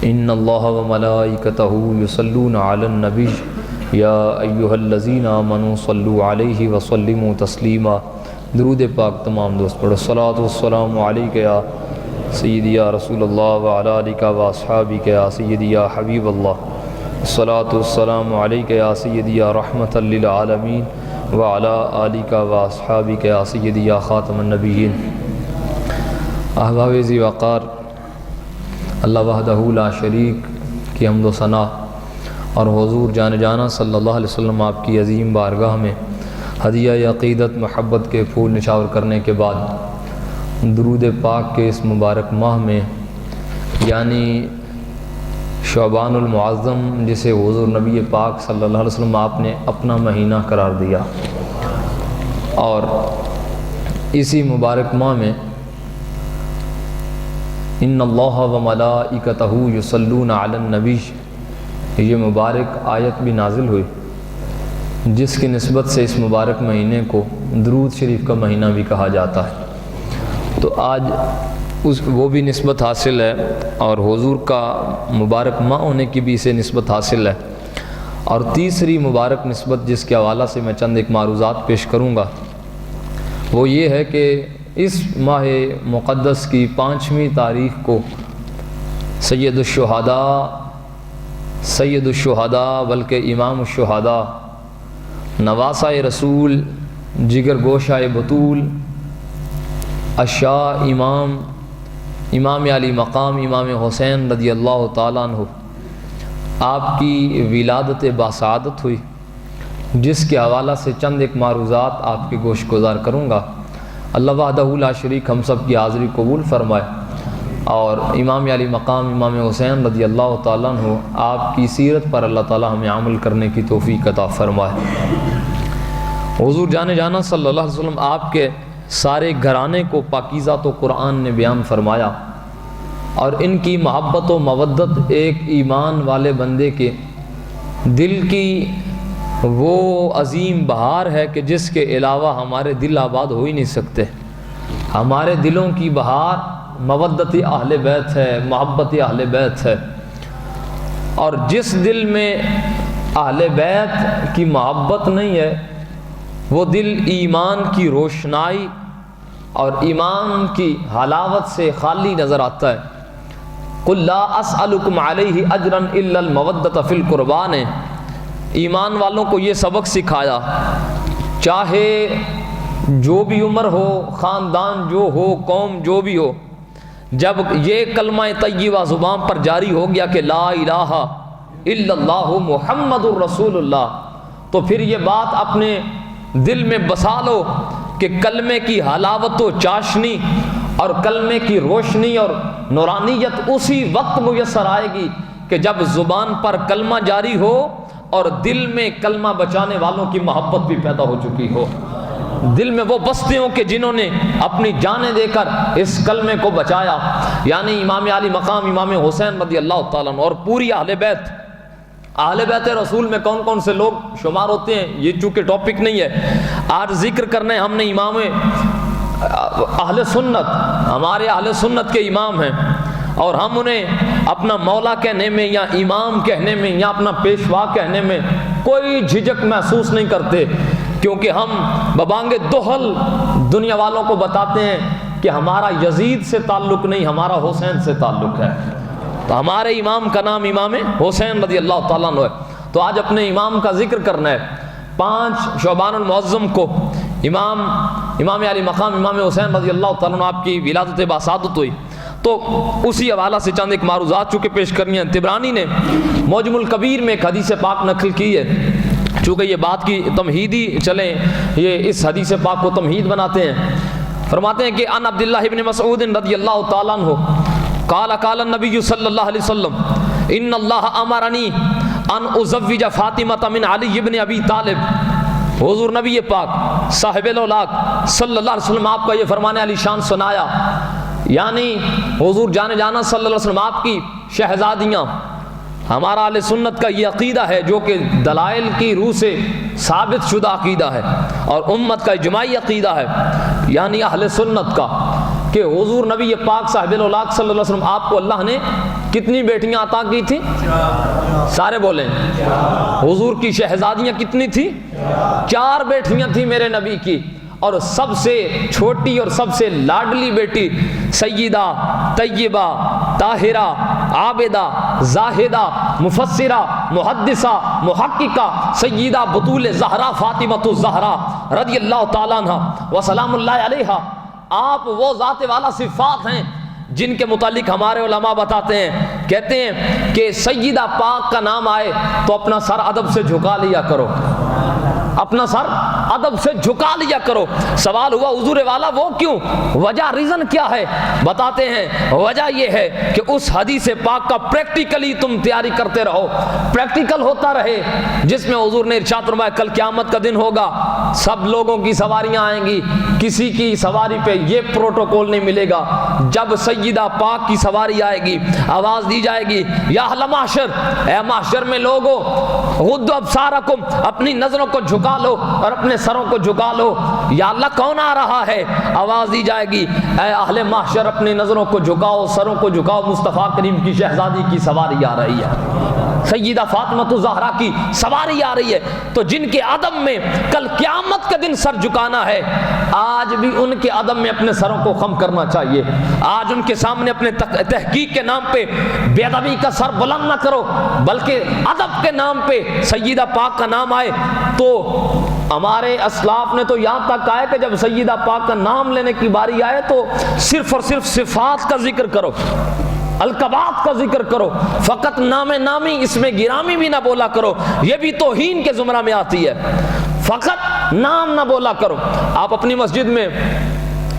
ان اللہ وملائکتہ یصلون علی النبی یا ایھا الذین آمنوا صلوا علیہ وسلموا تسلیما۔ درود پاک تمام دوست پڑھو۔ الصلاۃ والسلام علیک یا سیدی یا رسول اللہ وعلی آلک واصحابک یا سیدی یا حبیب اللہ۔ الصلاۃ والسلام علیک یا سیدی یا رحمۃ للعالمین وعلی آلک واصحابک یا سیدی یا خاتم النبیین۔ احباب ذی وقار، اللہ وحدہ لا شریک کی حمد و ثنا اور حضور جان جانا صلی اللہ علیہ وسلم آپ کی عظیم بارگاہ میں ہدیہ عقیدت محبت کے پھول نچھاور کرنے کے بعد درود پاک کے اس مبارک ماہ میں، یعنی شعبان المعظم، جسے حضور نبی پاک صلی اللہ علیہ وسلم آپ نے اپنا مہینہ قرار دیا، اور اسی مبارک ماہ میں ان اللہ وملائکتہ یصلون علی النبی، یہ مبارک آیت بھی نازل ہوئی، جس کی نسبت سے اس مبارک مہینے کو درود شریف کا مہینہ بھی کہا جاتا ہے۔ تو آج وہ بھی نسبت حاصل ہے، اور حضور کا مبارک ماہ ہونے کی بھی اسے نسبت حاصل ہے۔ اور تیسری مبارک نسبت جس کے حوالہ سے میں چند ایک معروضات پیش کروں گا، وہ یہ ہے کہ اس ماہ مقدس کی 5ویں تاریخ کو سید الشہداء بلکہ امام الشہداء، نواسہ رسول، جگر گوشہ بطول، اشاء امام علی مقام امام حسین رضی اللہ تعالیٰ عنہ، آپ کی ولادت باسعادت ہوئی، جس کے حوالہ سے چند ایک معروضات آپ کے گوش گزار کروں گا۔ اللہ وحدہ لا شریک ہم سب کی حاضری قبول فرمائے، اور امام علی مقام امام حسین رضی اللہ تعالیٰ عنہ آپ کی سیرت پر اللہ تعالیٰ ہمیں عمل کرنے کی توفیق عطا فرمائے۔ حضور جان جانا صلی اللہ علیہ وسلم آپ کے سارے گھرانے کو پاکیزہ تو قرآن نے بیان فرمایا، اور ان کی محبت و مودت ایک ایمان والے بندے کے دل کی وہ عظیم بہار ہے کہ جس کے علاوہ ہمارے دل آباد ہو ہی نہیں سکتے۔ ہمارے دلوں کی بہار مودت اہل بیت ہے، محبت اہل بیت ہے، اور جس دل میں اہل بیت کی محبت نہیں ہے، وہ دل ایمان کی روشنائی اور ایمان کی حلاوت سے خالی نظر آتا ہے۔ قُلْ لَا أَسْأَلُكُمْ عَلَيْهِ أَجْرًا إِلَّا الْمَوَدَّةَ فِي الْقُرْبَانِ۔ ایمان والوں کو یہ سبق سکھایا، چاہے جو بھی عمر ہو، خاندان جو ہو، قوم جو بھی ہو، جب یہ کلمہ طیبہ زبان پر جاری ہو گیا کہ لا الہ الا اللہ محمد الرسول اللہ، تو پھر یہ بات اپنے دل میں بسا لو کہ کلمے کی حلاوت و چاشنی اور کلمے کی روشنی اور نورانیت اسی وقت میسر آئے گی کہ جب زبان پر کلمہ جاری ہو اور دل میں کلمہ بچانے والوں کی محبت بھی پیدا ہو چکی ہو، دل میں وہ بستیوں کے جنہوں نے اپنی جانیں دے کر اس کلمے کو بچایا، یعنی امام علی مقام امام حسین رضی اللہ تعالیٰ عنہ اور پوری اہل بیت رسول میں کون کون سے لوگ شمار ہوتے ہیں، یہ چونکہ ٹاپک نہیں ہے آج ذکر کرنے، ہم نے امام اہل سنت، ہمارے اہل سنت کے امام ہیں، اور ہم انہیں اپنا مولا کہنے میں یا امام کہنے میں یا اپنا پیشوا کہنے میں کوئی جھجک محسوس نہیں کرتے، کیونکہ ہم ببانگ دہل دنیا والوں کو بتاتے ہیں کہ ہمارا یزید سے تعلق نہیں، ہمارا حسین سے تعلق ہے، تو ہمارے امام کا نام امام حسین رضی اللہ تعالیٰ عنہ ہے۔ تو آج اپنے امام کا ذکر کرنا ہے۔ 5 شعبان المعظم کو امام علی مقام امام حسین رضی اللہ تعالیٰ عنہ آپ کی ولادت باسعادت ہوئی، تو اسی حوالہ سے چند ایک معروضات چونکہ پیش کرنی ہیں۔ طبرانی نے معجم الکبیر میں ایک حدیث پاک نقل کی ہے، چونکہ یہ بات کی تمہیدی چلیں، یہ اس حدیث پاک کو تمہید بناتے ہیں، فرماتے ہیں کہ ان عبداللہ ابن مسعود رضی اللہ تعالیٰ عنہ قال النبی صلی اللہ علیہ وسلم ان اللہ امرنی ان ازوج فاطمہ من علی ابن ابی طالب۔ حضور نبی پاک صاحب الاولاق صلی اللہ علیہ وسلم آپ کا یہ فرمان علی شان سنایا، یعنی حضور جانا صلی اللہ علیہ وسلم آپ کی شہزادیاں، ہمارا اہل سنت کا یہ عقیدہ ہے جو کہ دلائل کی روح سے ثابت شدہ عقیدہ ہے اور امت کا اجماعی عقیدہ ہے، یعنی اہل سنت کا، کہ حضور نبی پاک صاحب الاولاق صلی اللہ علیہ وسلم آپ کو اللہ نے کتنی بیٹیاں عطا کی تھیں؟ سارے بولیں حضور کی شہزادیاں کتنی تھیں؟ 4 بیٹیاں تھیں میرے نبی کی، اور سب سے چھوٹی اور سب سے لاڈلی بیٹی سیدہ طیبہ طاہرہ عابدہ زاہدہ مفسرہ محدثہ محققہ سیدہ بطول زہرا فاطمۃ الزہرا رضی اللہ تعالیٰ عنہ وسلام اللہ علیہا۔ آپ وہ ذات والا صفات ہیں جن کے متعلق ہمارے علماء بتاتے ہیں، کہتے ہیں کہ سیدہ پاک کا نام آئے تو اپنا سر ادب سے جھکا لیا کرو، اپنا سر ادب سے جھکا لیا کرو۔ سوال ہوا حضور والا وہ کیوں؟ وجہ ریزن کیا ہے؟ بتاتے ہیں وجہ یہ ہے کہ اس حدیث پاک کا پریکٹیکلی تم تیاری کرتے رہو، پریکٹیکل ہوتا رہے، جس میں حضور نے ارشاد فرمایا کل قیامت کا دن ہوگا، سب لوگوں کی سواریاں آئیں گی، کسی کی سواری پہ یہ پروٹوکول نہیں ملے گا۔ جب سیدہ پاک کی سواری آئے گی آواز دی جائے گی یا اہل محشر، اے محشر میں لوگوں غضوا ابصارکم، اپنی نظروں کو جھکا لو اور اپنے سروں کو جھکا لو۔ یا اللہ کون آ رہا ہے؟ آواز دی جائے گی اے اہل محشر اپنی نظروں کو جھکاؤ، سروں کو جھکاؤ، مصطفیٰ کریم کی شہزادی کی سواری آ رہی ہے، سیدہ فاطمۃ الزہرا کی سواری آ رہی ہے۔ تو جن کے ادب میں کل قیامت کے دن سر جھکانا ہے، آج بھی ان کے ادب میں اپنے سروں کو خم کرنا چاہیے۔ آج ان کے سامنے اپنے تحقیق کے نام پہ بے ادبی کا سر بلند نہ کرو، بلکہ ادب کے نام پہ سیدہ پاک کا نام آئے تو ہمارے اسلاف نے تو یہاں تک کہا ہے کہ جب سیدہ پاک کا نام لینے کی باری آئے تو صرف اور صرف صفات کا ذکر کرو، القابات کا ذکر کرو، فقط نام نامی اس میں گرامی بھی نہ بولا کرو، یہ بھی توہین کے زمرہ میں آتی ہے۔ فقط نام نہ بولا کرو۔ آپ اپنی مسجد میں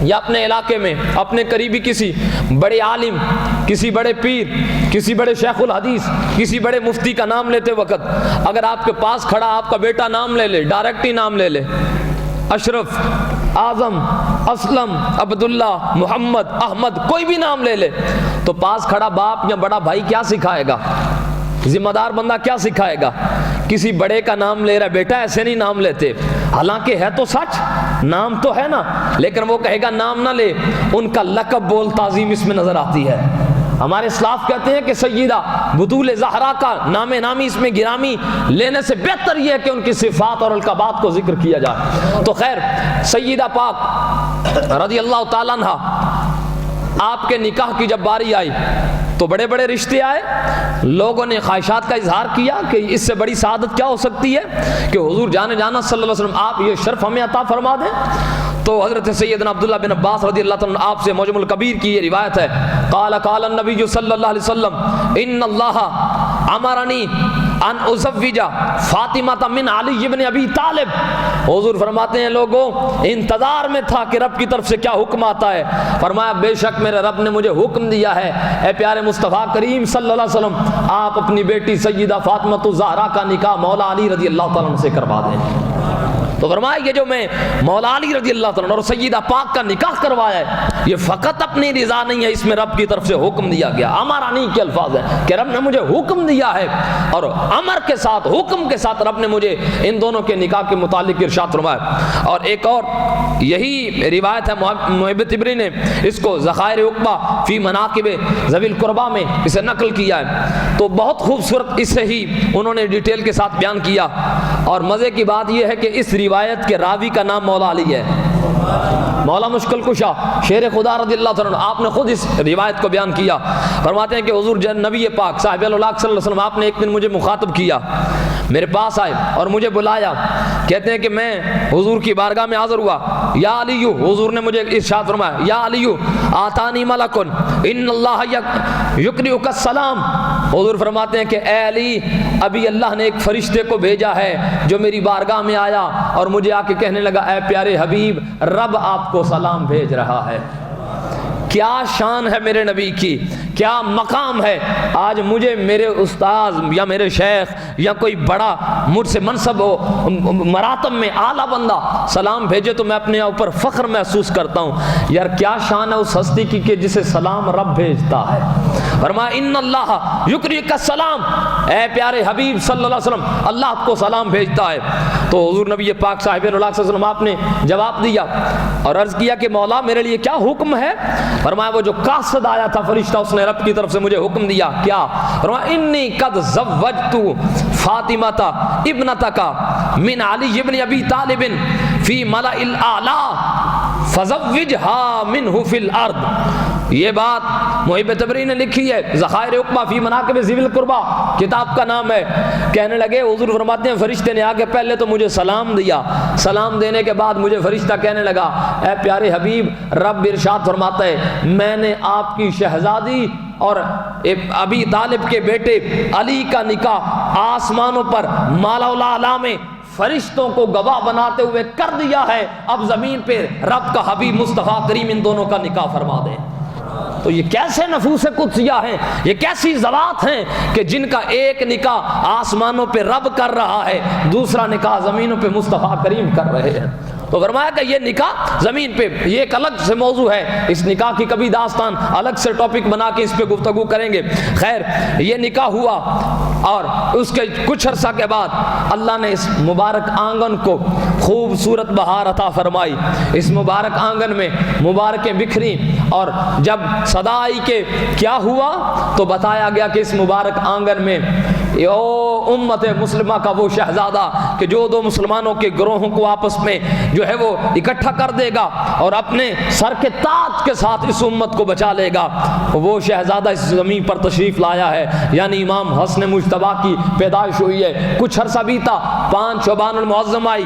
یا اپنے علاقے میں اپنے قریبی کسی بڑے عالم، کسی بڑے پیر، کسی بڑے شیخ الحدیث، کسی بڑے مفتی کا نام لیتے وقت اگر آپ کے پاس کھڑا آپ کا بیٹا نام لے لے، ڈائریکٹ ہی نام لے لے، اشرف، اعظم، اسلم، عبداللہ، محمد، احمد، کوئی بھی نام لے لے، تو پاس کھڑا باپ یا بڑا بھائی کیا سکھائے گا؟ ذمہ دار بندہ کیا سکھائے گا؟ کسی بڑے کا نام لے رہا ہے، بیٹا ایسے نہیں نام لیتے، حالانکہ ہے تو سچ، نام تو ہے نا، لیکن وہ کہے گا نام نہ لے، ان کا لقب بول تعظیم اس میں نظر آتی ہے۔ ہمارے اسلاف کہتے ہیں کہ سیدہ بطول زہرا کا نام نامی اس میں گرامی لینے سے بہتر یہ ہے کہ ان کی صفات اور القابات کو ذکر کیا جائے۔ تو خیر سیدہ پاک رضی اللہ تعالیٰ عنہ آپ کے نکاح کی جب باری آئی تو بڑے بڑے رشتے آئے، لوگوں نے خواہشات کا اظہار کیا کہ اس سے بڑی سعادت کیا ہو سکتی ہے کہ حضور جانے جانا صلی اللہ علیہ وسلم آپ یہ شرف ہمیں عطا فرما دیں۔ تو حضرت سیدنا عبداللہ بن عباس رضی اللہ تعالیٰ عنہ آپ سے معجم الکبیر کی یہ روایت ہے، قال قال النبی صلی اللہ علیہ وسلم ان اللہ امرنی ان ازوج فاطمہ من علی بن ابی طالب۔ حضور فرماتے ہیں لوگوں انتظار میں تھا کہ رب کی طرف سے کیا حکم آتا ہے، فرمایا بے شک میرے رب نے مجھے حکم دیا ہے اے پیارے مصطفیٰ کریم صلی اللہ علیہ وسلم آپ اپنی بیٹی سیدہ فاطمہ الزہرا کا نکاح مولا علی رضی اللہ تعالیٰ عنہ سے کروا دیں۔ تو فرمایا یہ جو میں مولا علی رضی اللہ تعالیٰ عنہ اور سیدہ پاک کا نکاح کروایا ہے یہ فقط اپنی رضا نہیں ہے، اس میں رب کی طرف سے حکم دیا گیا، امرانی کے الفاظ ہیں کہ رب نے مجھے حکم دیا ہے، اور امر کے ساتھ حکم کے ساتھ رب نے مجھے ان دونوں کے نکاح کے متعلق ارشاد فرمایا۔ اور ایک اور یہی روایت ہے محب طبری نے اس کو ذخائر عقبہ فی مناقب ذوی القربہ میں اسے نقل کیا ہے، تو بہت خوبصورت اس سے ہی انہوں نے ڈیٹیل کے ساتھ بیان کیا۔ اور مزے کی بات یہ ہے کہ اس روایت کے راوی کا نام مولا علی ہے، مولا مشکل کشا شیر خدا رضی اللہ عنہ، آپ نے خود اس روایت کو بیان کیا۔ فرماتے ہیں کہ حضور نبی پاک صاحب الاولاق صلی اللہ علیہ وسلم آپ نے ایک دن مجھے مخاطب کیا، میرے پاس آئے اور مجھے بلایا، کہتے ہیں کہ میں حضور کی بارگاہ میں حاضر ہوا، یا علی، حضور نے مجھے ارشاد فرمایا یا علی آتانی ملکن ان اللہ یقرئک السلام۔ حضور فرماتے ہیں کہ اے علی ابھی اللہ نے ایک فرشتے کو بھیجا ہے جو میری بارگاہ میں آیا اور مجھے آ کے کہنے لگا اے پیارے حبیب رب آپ کو سلام بھیج رہا ہے۔ کیا شان ہے میرے نبی کی، کیا مقام ہے، آج مجھے میرے استاذ یا میرے شیخ یا کوئی بڑا مجھ سے منصب ہو مراتب میں اعلیٰ بندہ سلام بھیجے تو میں اپنے اوپر فخر محسوس کرتا ہوں۔ یار کیا شان ہے اس ہستی کی کہ جسے سلام رب بھیجتا ہے۔ فرمایا ان اللہ یکریک السلام، اے پیارے حبیب صلی اللہ علیہ وسلم اللہ آپ کو سلام بھیجتا ہے۔ تو حضور نبی پاک صاحب اللہ صلی اللہ علیہ وسلم آپ نے جواب دیا اور عرض کیا کہ مولا میرے لیے کیا حکم ہے؟ فرمایا وہ جو قاصد آیا تھا فرشتہ، اس نے رب کی طرف سے مجھے حکم دیا، کیا؟ فرمایا انی قد زوجت فاطمہ ابنتک من علی ابن ابی طالب فی ملأ الاعلی فزوجھا منہ فی الارض۔ یہ بات محب تبری نے لکھی ہے، ذخائر عقبہ فی مناقب ذی القربہ کتاب کا نام ہے۔ کہنے لگے حضور فرماتے ہیں فرشتے نے آگے پہلے تو مجھے سلام دیا، سلام دینے کے بعد مجھے فرشتہ کہنے لگا اے پیارے حبیب رب ارشاد فرماتا ہے میں نے آپ کی شہزادی اور ابی طالب کے بیٹے علی کا نکاح آسمانوں پر مالا الاعلی میں فرشتوں کو گواہ بناتے ہوئے کر دیا ہے، اب زمین پہ رب کا حبیب مصطفیٰ کریم ان دونوں کا نکاح فرما دیں۔ تو یہ کیسے نفوس قدسیہ ہیں، یہ کیسی ذوات ہیں کہ جن کا ایک نکاح آسمانوں پہ رب کر رہا ہے، دوسرا نکاح زمینوں پہ مصطفیٰ کریم کر رہے ہیں۔ تو فرمایا کہ یہ نکاح زمین پہ، یہ ایک الگ سے موضوع ہے، اس نکاح کی کبھی داستان الگ سے ٹاپک بنا کے اس پہ گفتگو کریں گے۔ خیر یہ نکاح ہوا اور اس کے کچھ عرصہ کے بعد اللہ نے اس مبارک آنگن کو خوبصورت بہار عطا فرمائی۔ اس مبارک آنگن میں مبارکیں بکھری اور جب صدا آئی کہ کیا ہوا تو بتایا گیا کہ اس مبارک آنگن میں امت مسلمہ کا وہ شہزادہ کہ جو دو مسلمانوں کے گروہوں کو آپس میں جو ہے وہ اکٹھا کر دے گا اور اپنے سر کے تاج کے ساتھ اس امت کو بچا لے گا، وہ شہزادہ اس زمین پر تشریف لایا ہے، یعنی امام حسن مجتبیٰ کی پیدائش ہوئی ہے۔ کچھ عرصہ بیتا، 5 شعبان المعظم آئی،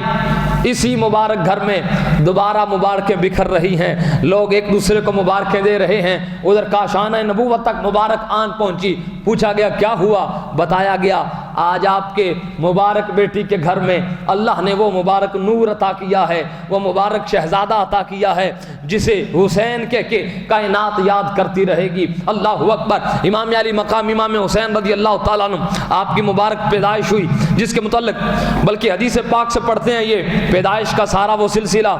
اسی مبارک گھر میں دوبارہ مبارکیں بکھر رہی ہیں، لوگ ایک دوسرے کو مبارکیں دے رہے ہیں۔ ادھر کاشانہ نبوت تک مبارک آن پہنچی، پوچھا گیا کیا ہوا؟ بتایا گیا آج آپ کے مبارک بیٹی کے گھر میں اللہ نے وہ مبارک نور عطا کیا ہے، وہ مبارک شہزادہ عطا کیا ہے جسے حسین کے کائنات یاد کرتی رہے گی۔ اللہ اکبر۔ امام علی مقام امام حسین رضی اللہ تعالیٰ عنہ آپ کی مبارک پیدائش ہوئی، جس کے متعلق بلکہ حدیث پاک سے پڑھتے ہیں یہ پیدائش کا سارا وہ سلسلہ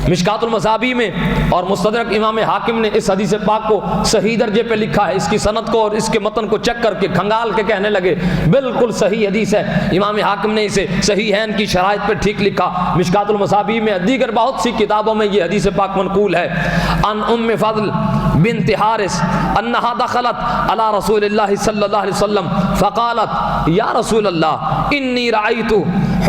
مشکات المصابیح میں اور مستدرک امام حاکم نے اس حدیث پاک کو صحیح درجے پہ لکھا ہے۔ اس کی سند کو اور اس کے متن کو چیک کر کے کھنگال کے کہنے لگے بالکل صحیح حدیث ہے۔ امام حاکم نے اسے صحیحین کی شرائط پہ ٹھیک لکھا۔ مشکات المصابیح میں دیگر بہت سی کتابوں میں یہ حدیث پاک منقول ہے۔ ان ام فضل بنت حارث انہا دخلت علی رسول اللہ صلی اللہ علیہ وسلم فقالت یا رسول اللہ انی رأیت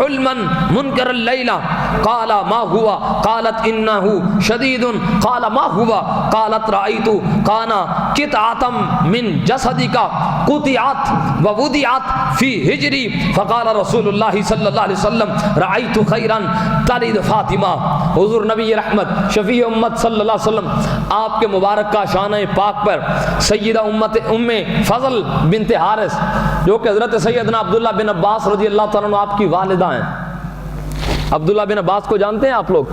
حلما منکر اللیلہ قال ما ہوا؟ قالت انہو شدید قال ما ہوا؟ قالت رأیت کانا قطعتم من جسدک قطعت ووضعت فی حجری فقال رسول اللہ صلی اللہ علیہ وسلم رأیت خیرا تلد فاطمہ۔ حضور نبی رحمت شفیع امت صلی اللہ علیہ وسلم آپ کے مبارک کا شانہ پاک پر سیدہ امت ام فضل بنت حارث جو کہ حضرت سیدنا عبداللہ بن عباس رضی اللہ تعالیٰ عنہ آپ کی والدہ ہیں۔ عبداللہ بن عباس کو جانتے ہیں آپ لوگ؟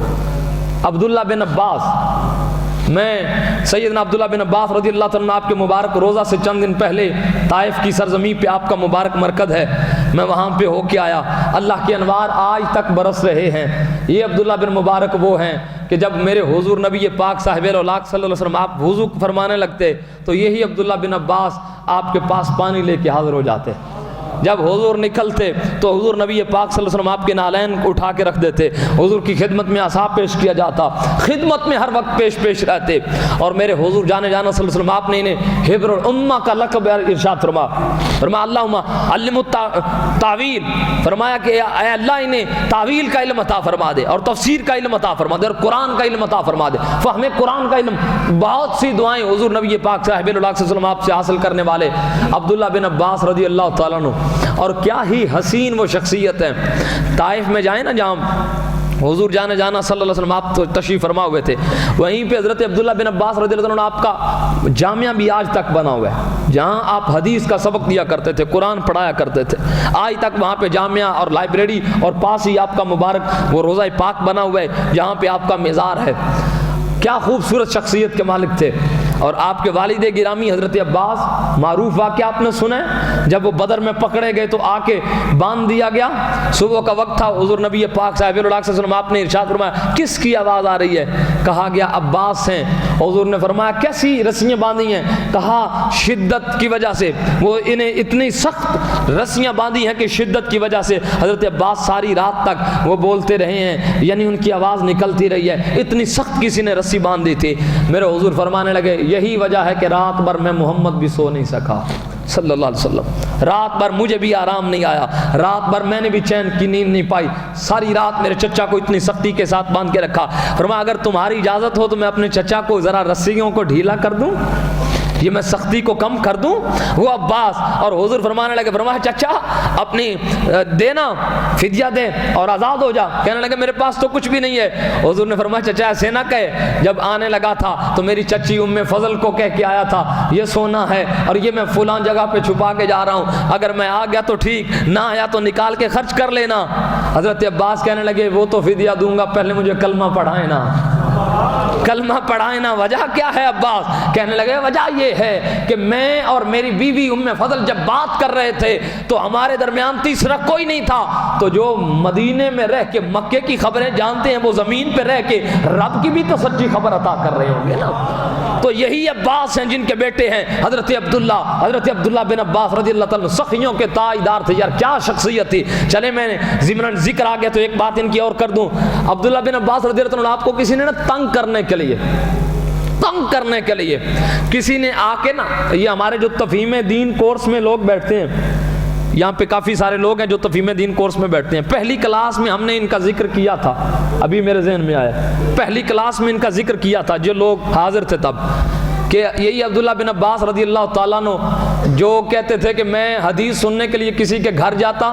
عبداللہ بن عباس، میں سیدنا عبداللہ بن عباس رضی اللہ تعالیٰ عنہ آپ کے مبارک روزہ سے چند دن پہلے طائف کی سرزمین پہ آپ کا مبارک مرکز ہے، میں وہاں پہ ہو کے آیا۔ اللہ کے انوار آج تک برس رہے ہیں۔ یہ عبداللہ بن مبارک وہ ہیں کہ جب میرے حضور نبی پاک صاحب الاولاق صلی اللہ علیہ وسلم آپ وضو فرمانے لگتے تو یہی عبداللہ بن عباس آپ کے پاس پانی لے کے حاضر ہو جاتے۔ جب حضور نکلتے تو حضور نبی پاک صلی اللہ علیہ وسلم آپ کے نالین اٹھا کے رکھ دیتے، حضور کی خدمت میں عصا پیش کیا جاتا، خدمت میں ہر وقت پیش رہتے۔ اور میرے حضور جانے جانا صلی اللہ علیہ وسلم آپ نے انہیں حبر الامہ کا لقب ارشاد فرمایا اللہم علم التاویل، فرمایا کہ اے اللہ انہیں تعویل کا علم عطا فرما دے اور تفسیر کا علم عطا فرما دے اور قرآن کا علم عطا فرما دے، فہم قرآن کا علم۔ بہت سی دعائیں حضور نبی پاک صاحب الاولاق صلی اللہ علیہ وسلم آپ سے حاصل کرنے والے عبداللہ بن عباس رضی اللہ تعالیٰ عنہ، اور کیا ہی حسین وہ شخصیت ہے۔ طائف میں جائیں نا جہاں حضور جانے جانا صلی اللہ علیہ وسلم آپ تشریف فرما ہوئے تھے، وہیں پہ حضرت عبداللہ بن عباس رضی اللہ عنہ آپ کا جامعہ بھی آج تک بنا ہوا ہے، جہاں آپ حدیث کا سبق دیا کرتے تھے، قرآن پڑھایا کرتے تھے، آج تک وہاں پہ جامعہ اور لائبریری اور پاس ہی آپ کا مبارک وہ روضہ پاک بنا ہوا ہے جہاں پہ آپ کا مزار ہے۔ کیا خوبصورت شخصیت کے مالک تھے۔ اور آپ کے والد گرامی حضرت عباس، معروف واقعہ آپ نے سنا ہے، جب وہ بدر میں پکڑے گئے تو آ کے باندھ دیا گیا، صبح کا وقت تھا، حضور نبی پاک صاحب اللہ علیہ وسلم آپ نے ارشاد فرمایا کس کی آواز آ رہی ہے؟ کہا گیا عباس ہیں۔ حضور نے فرمایا کیسی رسیاں باندھی ہیں؟ کہا شدت کی وجہ سے، وہ انہیں اتنی سخت رسیاں باندھی ہیں کہ شدت کی وجہ سے حضرت عباس ساری رات تک وہ بولتے رہے ہیں، یعنی ان کی آواز نکلتی رہی ہے، اتنی سخت کسی نے رسی باندھی تھی۔ میرے حضور فرمانے لگے یہی وجہ ہے کہ رات بھر میں محمد بھی سو نہیں سکا صلی اللہ علیہ وسلم، رات بھر مجھے بھی آرام نہیں آیا، رات بھر میں نے بھی چین کی نیند نہیں پائی، ساری رات میرے چچا کو اتنی سختی کے ساتھ باندھ کے رکھا۔ فرمایا اگر تمہاری اجازت ہو تو میں اپنے چچا کو ذرا رسیوں کو ڈھیلا کر دوں، یہ میں سختی کو کم کر دوں۔ وہ عباس اور حضور فرمانے لگے، فرمایا چچا اپنی دینا فدیہ دے اور آزاد ہو جا۔ کہنے لگے میرے پاس تو کچھ بھی نہیں ہے۔ حضور نے فرمایا چچا ایسے نہ کہے، جب آنے لگا تھا تو میری چچی ام فضل کو کہہ کے آیا تھا یہ سونا ہے اور یہ میں فلاں جگہ پہ چھپا کے جا رہا ہوں، اگر میں آ گیا تو ٹھیک، نہ آیا تو نکال کے خرچ کر لینا۔ حضرت عباس کہنے لگے وہ تو فدیہ دوں گا، پہلے مجھے کلمہ پڑھائے نا، کلمہ پڑھائے نا۔ وجہ کیا ہے عباس؟ کہنے لگے وجہ یہ ہے کہ میں اور میری بیوی ام فضل جب بات کر رہے تھے تو ہمارے درمیان تیسرا کوئی نہیں تھا، تو جو مدینے میں رہ کے مکے کی خبریں جانتے ہیں وہ زمین پہ رہ کے رب کی بھی تو سچی خبر عطا کر رہے ہوں گے نا۔ تو یہی عباس ہیں جن کے بیٹے ہیں حضرت عبداللہ بن عباس رضی اللہ تعالیٰ، سخیوں کے تاجدار تھے۔ یار کیا شخصیت تھی۔ چلے میں ضمن ذکر آ گیا تو ایک بات ان کی اور کر دوں۔ عبداللہ بن عباس رضی اللہ عنہ آپ کو کسی نے نا تنگ کرنے کے لیے کسی نے آ کے نا، یہ ہمارے جو تفہیم دین کورس میں لوگ بیٹھتے ہیں، یہاں پہ کافی سارے لوگ ہیں جو تفہیم دین کورس میں بیٹھتے ہیں، پہلی کلاس میں ہم نے ان کا ذکر کیا تھا، ابھی میرے ذہن میں آیا، پہلی کلاس میں ان کا ذکر کیا تھا جو لوگ حاضر تھے تب، کہ یہی عبداللہ بن عباس رضی اللہ تعالیٰ عنہ جو کہتے تھے کہ میں حدیث سننے کے لیے کسی کے گھر جاتا،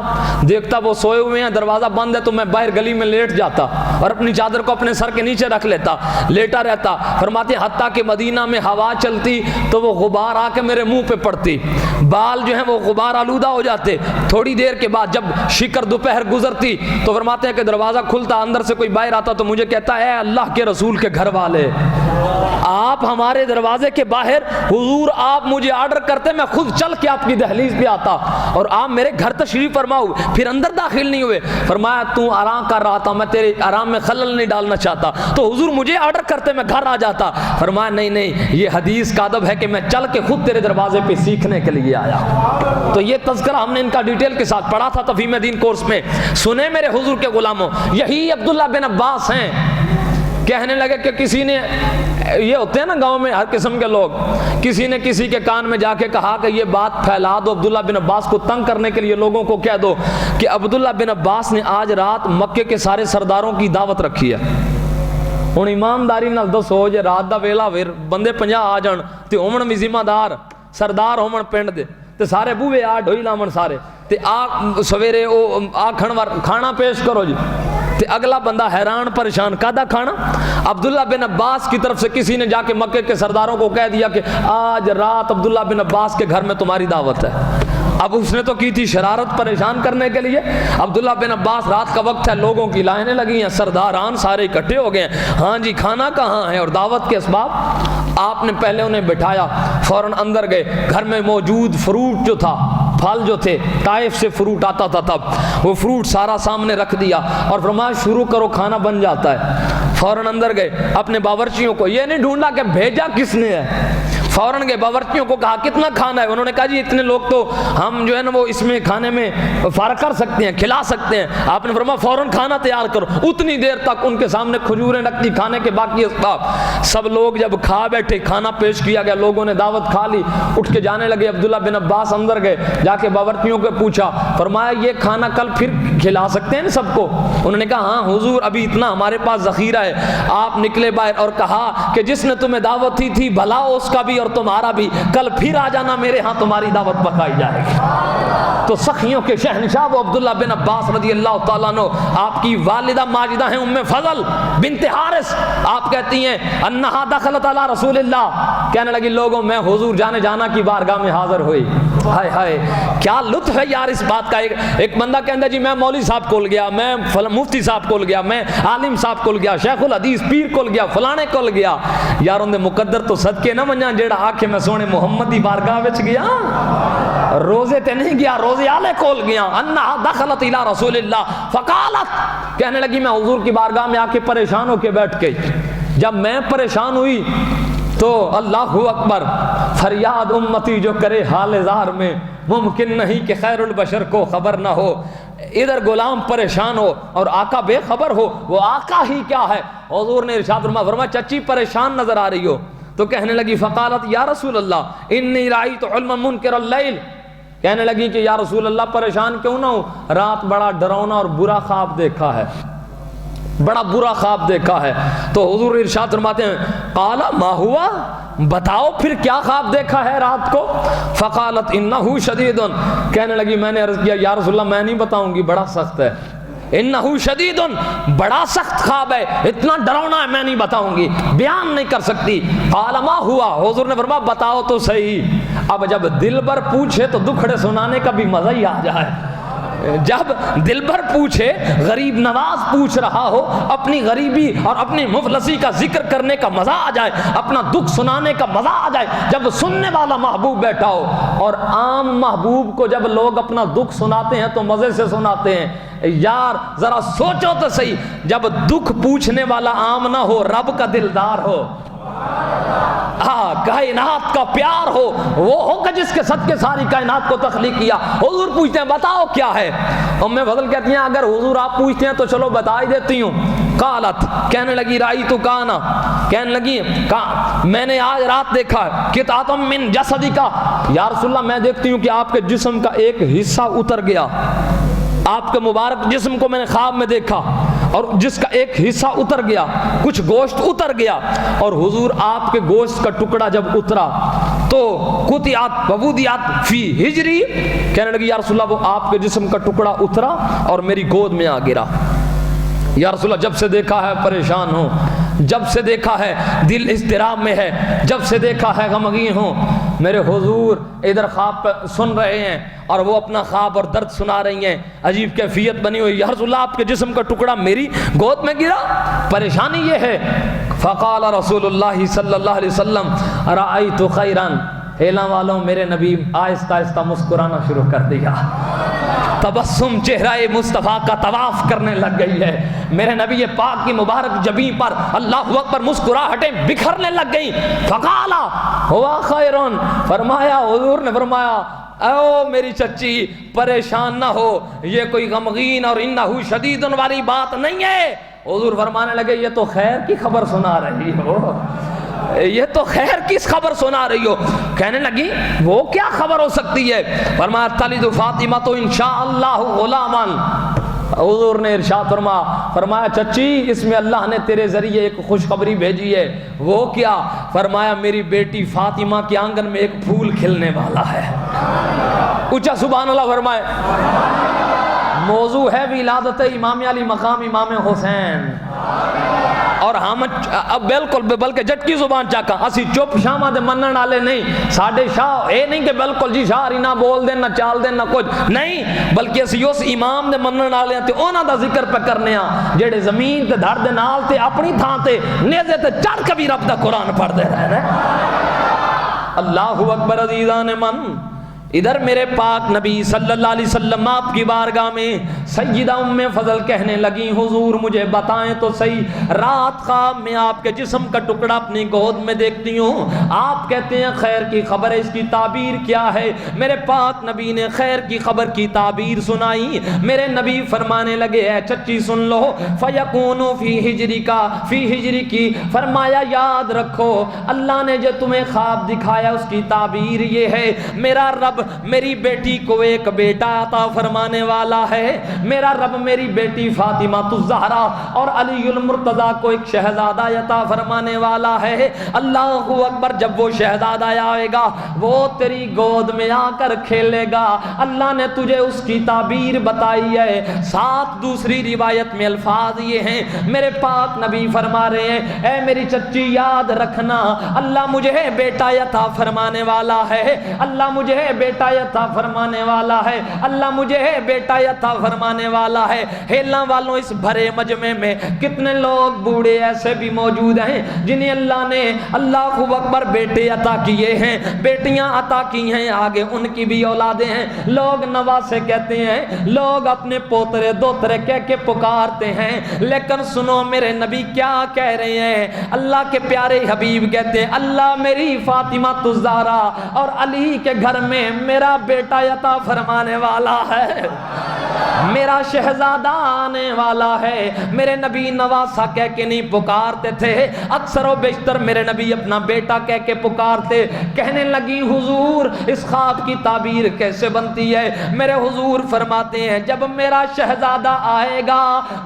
دیکھتا وہ سوئے ہوئے ہیں، دروازہ بند ہے تو میں باہر گلی میں لیٹ جاتا اور اپنی چادر کو اپنے سر کے نیچے رکھ لیتا، لیٹا رہتا۔ فرماتے ہیں حتیٰ کہ مدینہ میں ہوا چلتی تو وہ غبار آ کے میرے منہ پہ پڑتی، بال جو ہیں وہ غبار آلودہ ہو جاتے۔ تھوڑی دیر کے بعد جب شکر دوپہر گزرتی تو فرماتے ہیں کہ دروازہ کھلتا، اندر سے کوئی باہر آتا تو مجھے کہتا اے اللہ کے رسول کے گھر والے، آپ ہمارے دروازے کے باہر، حضور آپ مجھے آرڈر کرتے میں خود چل کے آپ کی دہلیز پہ آتا اور آپ میرے گھر تشریف فرماؤ، پھر اندر داخل نہیں ہوئے۔ فرمایا تو آرام کر رہا تھا، میں تیرے آرام میں خلل نہیں ڈالنا چاہتا، تو حضور مجھے آرڈر کرتے میں گھر آ جاتا۔ فرمایا نہیں یہ حدیث کا ادب ہے کہ میں چل کے خود تیرے دروازے پہ سیکھنے کے لیے آیا۔ تو یہ تذکرہ ہم نے ان کا ڈیٹیل کے ساتھ پڑھا تھا تفہیم دین کورس میں۔ سنے میرے حضور کے غلاموں، یہی عبداللہ بن عباس ہیں۔ کہنے لگے کہ کسی نے، یہ ہوتے ہیں نا گاؤں میں ہر قسم کے لوگ، کسی نے کسی کے کان میں جا کے کہا کہ یہ بات پھیلا دو، عبداللہ بن عباس کو تنگ کرنے کے لیے لوگوں کو کہہ دو کہ عبداللہ بن عباس نے آج رات مکے کے سارے سرداروں کی دعوت رکھی ہے۔ ہن ایمانداری نال دسو جے رات دا ویلا ویر بندے 50 آ جان تے ہومن بھی ذمہ دار سردار ہومن پنڈ دے تے سارے بوہے آ ڈھوئی لاون سارے تے آ سویرے او آ کھانا پیش کرو جی، تے اگلا بندہ حیران پریشان، کادا کھانا؟ عبداللہ بن عباس کی طرف سے کسی نے جا کے مکے کے سرداروں کو کہہ دیا کہ آج رات عبداللہ بن عباس کے گھر میں تمہاری دعوت ہے۔ اب اس نے تو کی تھی شرارت پریشان کرنے کے لیے۔ عبداللہ بن عباس رات کا وقت ہے، لوگوں کی لائنیں لگی ہیں، سرداران سارے اکٹھے ہو گئے ہیں، ہاں جی کھانا کہاں ہے اور دعوت کے اسباب؟ آپ نے پہلے انہیں بٹھایا، فوراً اندر گئے، گھر میں موجود فروٹ جو تھا، پھل جو تھے، طائف سے فروٹ آتا تھا تب، وہ فروٹ سارا سامنے رکھ دیا اور فرمایا شروع کرو کھانا بن جاتا ہے۔ فوراً اندر گئے، اپنے باورچیوں کو یہ نہیں ڈھونڈا کہ بھیجا کس نے ہے، فوراً گئے باورچیوں کو کہا کتنا کھانا ہے؟ انہوں نے کہا جی اتنے لوگ تو ہم جو ہے نا وہ اس میں کھانے میں فارغ کر سکتے ہیں، کھلا سکتے ہیں۔ آپ نے فرمایا فوراً کھانا تیار کرو۔ اتنی دیر تک ان کے سامنے کھجوریں رکھتی، کھانے کے باقی اسباب، سب لوگ جب کھا بیٹھے، کھانا پیش کیا گیا، لوگوں نے دعوت کھا لی، اٹھ کے جانے لگے۔ عبداللہ بن عباس اندر گئے، جا کے باورچیوں کو پوچھا، فرمایا یہ کھانا کل پھر کھلا سکتے ہیں سب کو؟ انہوں نے کہا ہاں حضور ابھی اتنا ہمارے پاس ذخیرہ ہے۔ آپ نکلے باہر اور کہا کہ جس نے تمہیں دعوت دی تھی بھلا اس کا بھی اور تمہارا بھی، کل پھر آ جانا میرے ہاں تمہاری دعوت پکائی جائے گی۔ تو سخیوں کے شہنشاہ وہ عبداللہ بن عباس رضی اللہ تعالیٰ عنہ، آپ کی والدہ ماجدہ ہیں ام فضل بنت حارث، آپ کہتی ہیں انہا دخلت علی رسول اللہ، کہنے لگی لوگوں میں حضور جانے جانا کی بارگاہ میں حاضر ہوئی۔ ہائے ہائے کیا لطف ہے یار اس بات کا۔ ایک بندہ کہتا ہے جی میں مولوی مولوی صاحب کول گیا, میں مفتی صاحب کول گیا, میں عالم صاحب کول گیا, شیخ الحدیث پیر کول گیا, فلانے کول گیا. یار اندے مقدر تو صدقے نہ منجاں جیڑا آکھے میں سونے محمد دی بارگاہ وچ گیا, روزے تے نہیں گیا, روزے آلے کول گیا. انہا دخلت الى رسول اللہ فقالت, کہنے لگی میں حضور کی بارگاہ میں آ کے پریشان ہو کے بیٹھ گئی. جب میں پریشان ہوئی تو اللہ اکبر, فریاد امتی جو کرے حال زار میں, ممکن نہیں کہ خیر البشر کو خبر نہ ہو. ادھر غلام پریشان ہو اور آقا بے خبر ہو, وہ آقا ہی کیا ہے. حضور نے ارشاد فرمایا چچی پریشان نظر آ رہی ہو. تو کہنے لگی فقالت یا رسول اللہ انی رأیت علما منکر اللیل, کہنے لگی کہ یا رسول اللہ پریشان کیوں نہ ہو, رات بڑا ڈراؤنا اور برا خواب دیکھا ہے, بڑا برا خواب دیکھا ہے. تو حضور ارشاد فرماتے ہیں قال ما ہوا, بتاؤ پھر کیا خواب دیکھا ہے رات کو. فقالت انہ شدید, کہنے لگی میں نے عرض کیا یا رسول اللہ میں نہیں بتاؤں گی, بڑا سخت ہے. انہ شدید, بڑا سخت خواب ہے, اتنا ڈراؤنا ہے, میں نہیں بتاؤں گی, بیان نہیں کر سکتی. قال ما ہوا, حضور نے فرمایا بتاؤ تو صحیح. اب جب دل بھر پوچھے تو دکھڑے سنانے کا بھی مزہ ہی آ جائے. جب دل بھر پوچھے, غریب نواز پوچھ رہا ہو, اپنی غریبی اور اپنی مفلسی کا ذکر کرنے کا مزہ آ جائے, اپنا دکھ سنانے کا مزہ آ جائے. جب سننے والا محبوب بیٹھا ہو, اور عام محبوب کو جب لوگ اپنا دکھ سناتے ہیں تو مزے سے سناتے ہیں. یار ذرا سوچو تو صحیح, جب دکھ پوچھنے والا عام نہ ہو, رب کا دلدار ہو, کائنات کا پیار ہو, وہ ہوگا جس کے صدقے ساری کائنات کو تخلیق کیا. حضور پوچھتے ہیں بتاؤ کیا ہے. ام فضل کہتی ہیں اگر حضور آپ پوچھتے ہیں تو چلو بتا ہی دیتی ہوں. قالت, کہنے لگی رائی تو کانا, کہنے لگی میں نے آج رات دیکھا قطعۃ من جسدک, یا رسول اللہ میں دیکھتی ہوں کہ آپ کے جسم کا ایک حصہ اتر گیا. آپ کے مبارک جسم کو میں نے خواب میں دیکھا, اور جس کا ایک حصہ اتر گیا, کچھ گوشت اتر گیا. اور حضور آپ کے گوشت کا ٹکڑا جب اترا تو قطعت ووضعت فی ہجری, کہنے لگی یا رسول اللہ وہ آپ کے جسم کا ٹکڑا اترا اور میری گود میں آ گرا. یا رسول اللہ جب سے دیکھا ہے پریشان ہوں, جب سے دیکھا ہے دل اضطراب میں ہے, جب سے دیکھا ہے غمگین ہوں. میرے حضور ادھر خواب سن رہے ہیں اور وہ اپنا خواب اور درد سنا رہی ہیں, عجیب کیفیت بنی ہوئی. یا رسول اللہ آپ کے جسم کا ٹکڑا میری گود میں گرا, پریشانی یہ ہے. فقال رسول اللہ صلی اللہ علیہ وسلم رأیت خیرا, ہیلا والوں میرے نبی آہستہ آہستہ مسکرانا شروع کر دیا. تبسم چہرہ مصطفیٰ کا طواف کرنے لگ گئی ہے. میرے نبی پاک کی مبارک جبین پر اللہ اکبر مسکراہٹیں بکھرنے لگ گئی. فقالا ہوا خیرون, فرمایا حضور نے فرمایا او میری چچی پریشان نہ ہو, یہ کوئی غمگین اور انہ شدید والی بات نہیں ہے. حضور فرمانے لگے یہ تو خیر کی خبر سنا رہی ہو, یہ تو خیر کس خبر سنا رہی ہو. کہنے لگی وہ کیا خبر ہو سکتی ہے. فرمایا تلد فاطمہ تو انشاءاللہ غلاما. حضور نے ارشاد فرمایا چچی اس میں اللہ نے تیرے ذریعے ایک خوشخبری بھیجی ہے. وہ کیا. فرمایا میری بیٹی فاطمہ کے آنگن میں ایک پھول کھلنے والا ہے. اونچا سبحان اللہ فرمائے. موضوع ہے ولادت امام علی مقام امام حسین. اور ہم اب بالکل بلکہ جٹکی زبان چاکا اسی چپ شاما دے منن والے نہیں. ساڈے شاہ اے نہیں کہ بالکل جی شاہ نہ بول دیں نہ چال دیں نہ کچھ نہیں, بلکہ اسی اس امام دے منن والے تے انہاں دا ذکر پہ کرنے ہاں جڑے زمین تے دھڑ دے نال تے اپنی تھاں تے نیزے تے چڑھ کے بھی رب دا قرآن پڑھ دے رہے ہیں. اللہ اکبر عزیزان من. ادھر میرے پاک نبی صلی اللہ علیہ وسلم آپ کی بارگاہ میں سیدہ ام فضل کہنے لگی حضور مجھے بتائیں تو صحیح, رات خواب میں آپ کے جسم کا ٹکڑا اپنی گود میں دیکھتی ہوں, آپ کہتے ہیں خیر کی خبر ہے, اس کی تعبیر کیا ہے. میرے پاک نبی نے خیر کی خبر کی تعبیر سنائی. میرے نبی فرمانے لگے اے چچی سن لو, فیکون فی ہجری کا فی ہجری کی, فرمایا یاد رکھو اللہ نے جو تمہیں خواب دکھایا اس کی تعبیر یہ ہے میرا رب میری بیٹی کو ایک بیٹا عطا فرمانے والا ہے. میرا رب میری بیٹی فاطمہ الزہرا اور علی المرتضیٰ کو ایک شہزادہ عطا فرمانے والا ہے. اللہ اکبر. جب وہ شہزادہ آئے گا وہ تیری گود میں آ کر کھیلے گا. اللہ نے تجھے اس کی تعبیر بتائی ہے. ساتھ دوسری روایت میں الفاظ یہ ہیں میرے پاک نبی فرما رہے ہیں اے میری چچی یاد رکھنا اللہ مجھے بیٹا عطا فرمانے والا ہے, اللہ مجھے بیٹا عطا فرمانے والا ہے، اللہ مجھے بیٹا عطا فرمانے والا ہے۔ ہیلا والوں اس بھرے مجمع میں کتنے لوگ بوڑھے ایسے بھی موجود ہیں جنہیں اللہ نے اللہ اکبر بیٹے عطا کیے ہیں، بیٹیاں عطا کی ہیں، آگے ان کی بھی اولادیں ہیں۔ لوگ نواسے کہتے ہیں، لوگ اپنے پوترے دوترے کہہ کے پکارتے ہیں، لیکن سنو میرے نبی کیا کہہ رہے ہیں۔ اللہ کے پیارے حبیب کہتے ہیں اللہ میری فاطمہ الزہرا اور علی کے گھر میں میرا بیٹا عطا فرمانے والا ہے، میرا شہزادہ آنے والا ہے۔ میرے نبی نواسا کہہ کے نہیں پکارتے تھے، اکثر و بیشتر میرے نبی اپنا بیٹا کہہ کے پکارتے۔ کہنے لگی حضور اس خواب کی تعبیر کیسے بنتی ہے؟ میرے حضور فرماتے ہیں جب میرا شہزادہ آئے گا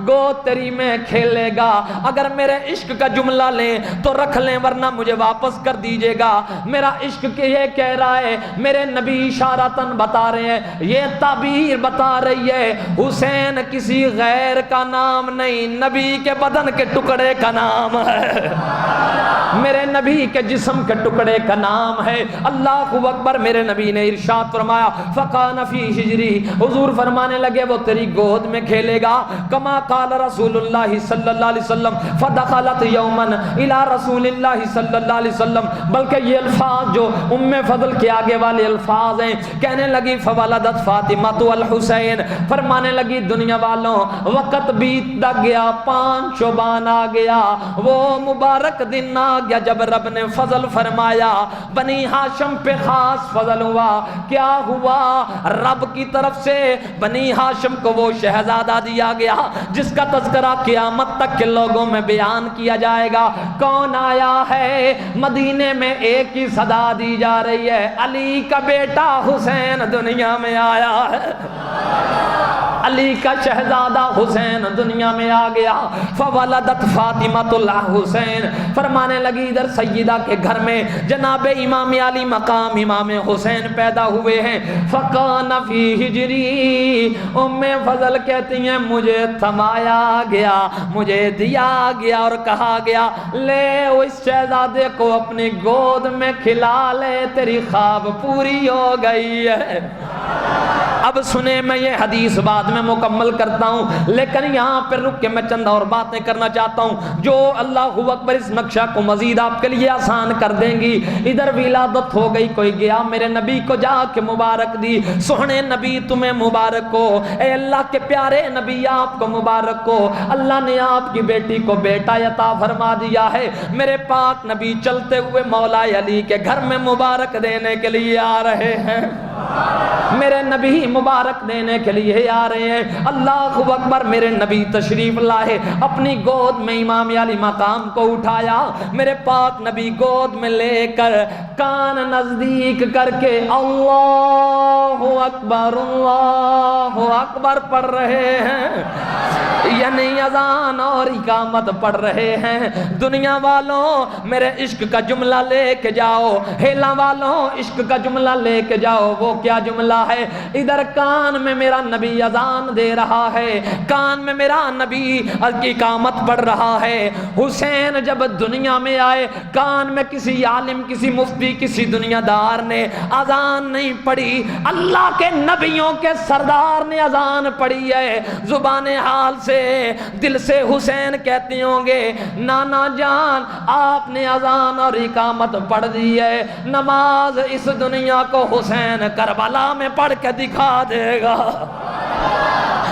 گود تیری میں کھیلے گا، اگر میرے عشق کا جملہ لیں تو رکھ لیں ورنہ مجھے واپس کر دیجئے گا۔ میرا عشق کہ یہ کہہ رہا ہے، میرے نبی اشارتاً بتا رہے ہیں، یہ تعبیر بتا رہی ہے حسین کسی غیر کا نام نہیں، نبی کے بدن کے ٹکڑے کا نام ہے، میرے نبی کے جسم کے ٹکڑے کا نام ہے۔ اللہ اکبر۔ میرے نبی نے ارشاد فرمایا فقان فی حجری، حضور فرمانے لگے وہ تیری گود میں کھیلے گا، کما قال رسول اللہ صلی اللہ علیہ وسلم فدخلت یوما الی رسول اللہ صلی اللہ علیہ وسلم، بلکہ یہ الفاظ جو ام فضل کے آگے والے الفاظ ہیں، کہنے لگی فولدت فاطمہ الحسین، فرمانے لگی دنیا والوں وقت بیت گیا، 5 شعبان آ گیا، وہ مبارک دن آ گیا جب رب نے فضل فرمایا، بنی ہاشم پہ خاص فضل ہوا۔ کیا ہوا؟ رب کی طرف سے بنی ہاشم کو وہ شہزادہ دیا گیا جس کا تذکرہ قیامت تک کے لوگوں میں بیان کیا جائے گا۔ کون آیا ہے؟ مدینے میں ایک ہی صدا دی جا رہی ہے، علی کا بیٹا حسین دنیا میں آیا ہے، علی کا شہزادہ حسین دنیا میں آ گیا۔ فولدت فاطمہ الحسین، فرمانے لگی ادھر سیدہ کے گھر میں جناب امام علی مقام امام حسین پیدا ہوئے ہیں۔ فقان فی ہجری، ام فضل کہتی ہیں مجھے تھمایا گیا، مجھے دیا گیا اور کہا گیا لے اس شہزادے کو اپنی گود میں کھلا لے، تیری خواب پوری ہو گئی ہے۔ اب سنیں میں یہ حدیث بعد میں مکمل کرتا ہوں، لیکن یہاں پر رک کے میں چند اور باتیں کرنا چاہتا ہوں جو اللہ اکبر اس نقشہ کو مزید آپ کے لیے آسان کر دیں گی۔ ادھر ولادت ہو گئی، کوئی گیا میرے نبی کو جا کے مبارک دی، سوہنے نبی تمہیں مبارک ہو، اے اللہ کے پیارے نبی آپ کو مبارک ہو، اللہ نے آپ کی بیٹی کو بیٹا عطا فرما دیا ہے۔ میرے پاک نبی چلتے ہوئے مولا علی کے گھر میں مبارک دینے کے لیے آ رہے ہیں، میرے نبی مبارک دینے کے لیے آ رہے ہیں۔ اللہ اکبر۔ میرے نبی تشریف لائے، اپنی گود میں امام علی مقام کو اٹھایا، میرے پاک نبی گود میں لے کر کان نزدیک کر کے اللہ اکبر پڑھ رہے ہیں، یعنی اذان اور اقامت پڑھ رہے ہیں۔ دنیا والوں میرے عشق کا جملہ لے کے جاؤ، ہیلا والوں عشق کا جملہ لے کے جاؤ۔ وہ کیا جملہ ہے؟ ادھر کان میں میرا نبی اذان دے رہا ہے، کان میں میرا نبی اقامت پڑھ رہا ہے۔ حسین جب دنیا میں آئے، کان میں کسی عالم، کسی مفتی، کسی دنیا دار نے اذان نہیں پڑھی، اللہ کے نبیوں کے سردار نے اذان پڑھی ہے۔ زبان حال سے دل سے حسین کہتے ہوں گے نانا جان آپ نے اذان اور اقامت پڑھ دی ہے، نماز اس دنیا کو حسین کربلا میں پڑھ کے دکھا دے گا۔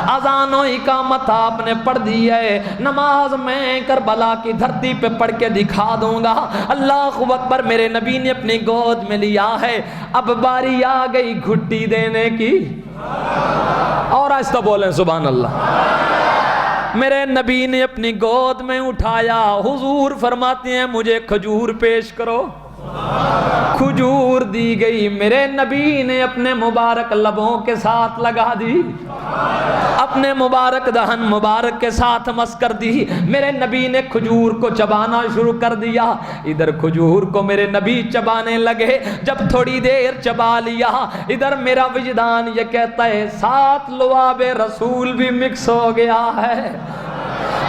اذان و اقامت آپ نے پڑھ دی ہے، نماز میں کربلا کی دھرتی پہ پڑھ کے دکھا دوں گا۔ اللہ اکبر۔ میرے نبی نے اپنی گود میں لیا ہے، اب باری آ گئی گھٹی دینے کی، اور آہستہ بولیں سبحان اللہ۔ میرے نبی نے اپنی گود میں اٹھایا، حضور فرماتے ہیں مجھے کھجور پیش کرو، کھجور دی گئی، میرے نبی نے اپنے مبارک لبوں کے ساتھ لگا دی، اپنے مبارک دہن مبارک کے ساتھ مس کر دی۔ میرے نبی نے کھجور کو چبانا شروع کر دیا، ادھر کھجور کو میرے نبی چبانے لگے، جب تھوڑی دیر چبا لیا، ادھر میرا وجدان یہ کہتا ہے 7 لعاب رسول بھی مکس ہو گیا ہے۔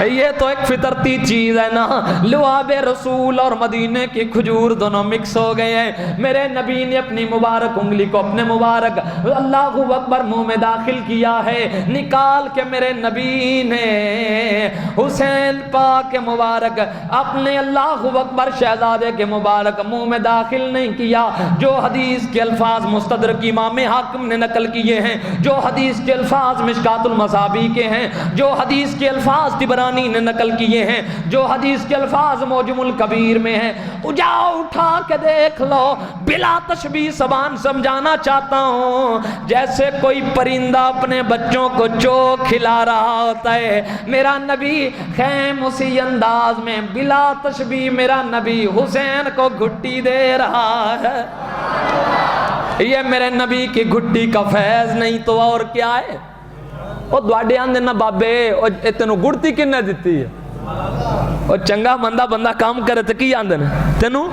یہ تو ایک فطرتی چیز ہے نا، لعاب رسول اور مدینے کی کھجور دونوں مکس ہو گئے ہیں۔ میرے نبی نے اپنی مبارک انگلی کو اپنے مبارک اللہ اکبر منہ میں داخل کیا ہے، نکال کے میرے نبی نے حسین پاک کے مبارک اپنے اللہ اکبر شہزادے کے مبارک منہ میں داخل نہیں کیا۔ جو حدیث کے الفاظ مستدرک امام حاکم نے نقل کیے ہیں، جو حدیث کے الفاظ مشکات المصابیح کے ہیں، جو حدیث کے الفاظ طبرانی نے نقل کیے ہیں، جو حدیث کے الفاظ معجم الکبیر میں ہیں، جاؤ اٹھا کے دیکھ لو۔ بلا تشبیہ زبان سمجھانا چاہتا ہوں، جیسے کوئی پرندہ اپنے بچوں کو چوک کھلا رہا ہوتا ہے، میرا نبی خیم اسی انداز میں بلا تشبیہ میرا نبی حسین کو گھٹی دے رہا ہے۔ یہ میرے نبی کی گھٹی کا فیض نہیں تو اور کیا ہے؟ وہ دوڑے آندے نا بابے تینوں گڑتی کنے دیتی ہے؟ وہ چنگا مندہ بندہ کام کرے تو کی آندے نا تینوں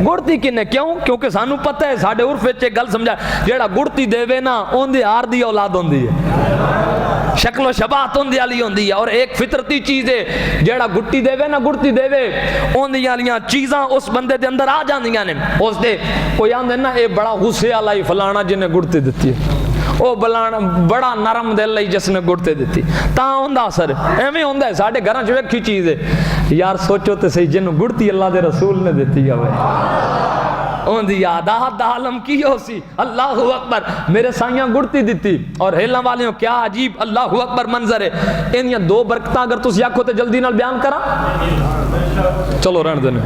گڑتی کنے؟ کیوں؟ کیونکہ سانو پتہ ہے ساڑھے عرف وچ گل سمجھا جیڑا گڑتی دے وے نا اون دی آر دی اولاد ہوندی ہے، شکل و شباہت اون دی علی ہوندی ہے، اور ایک فطرتی چیز ہے جیڑا گڑتی دے وے نا گڑتی دے وے اون دی علیاں چیزاں اس بندے دے اندر آ جاندیاں نے۔ اس دے کوئی آندے نا اے بڑا غصے والا ہی فلانا جن نے گڑتی دیتی ہے، او بلانا بڑا نرم دل لئی جس نے گڑتے دیتی تاں ہوندا اثر ایویں ہوندا ہے۔ ساڈے گھراں چ ویکھی چیز ہے یار، سوچو تے صحیح جن گڑتی اللہ دے رسول نے دیتی ہے اون دی یادات عالم کی ہو سی۔ اللہ اکبر، میرے سائیاں گڑتی دیتی اور ہیلاں والیوں کیا عجیب اللہ اکبر منظر ہے۔ انہاں دو برکتاں اگر تسی آکھو تے جلدی نال بیان کراں، چلو رہن دینے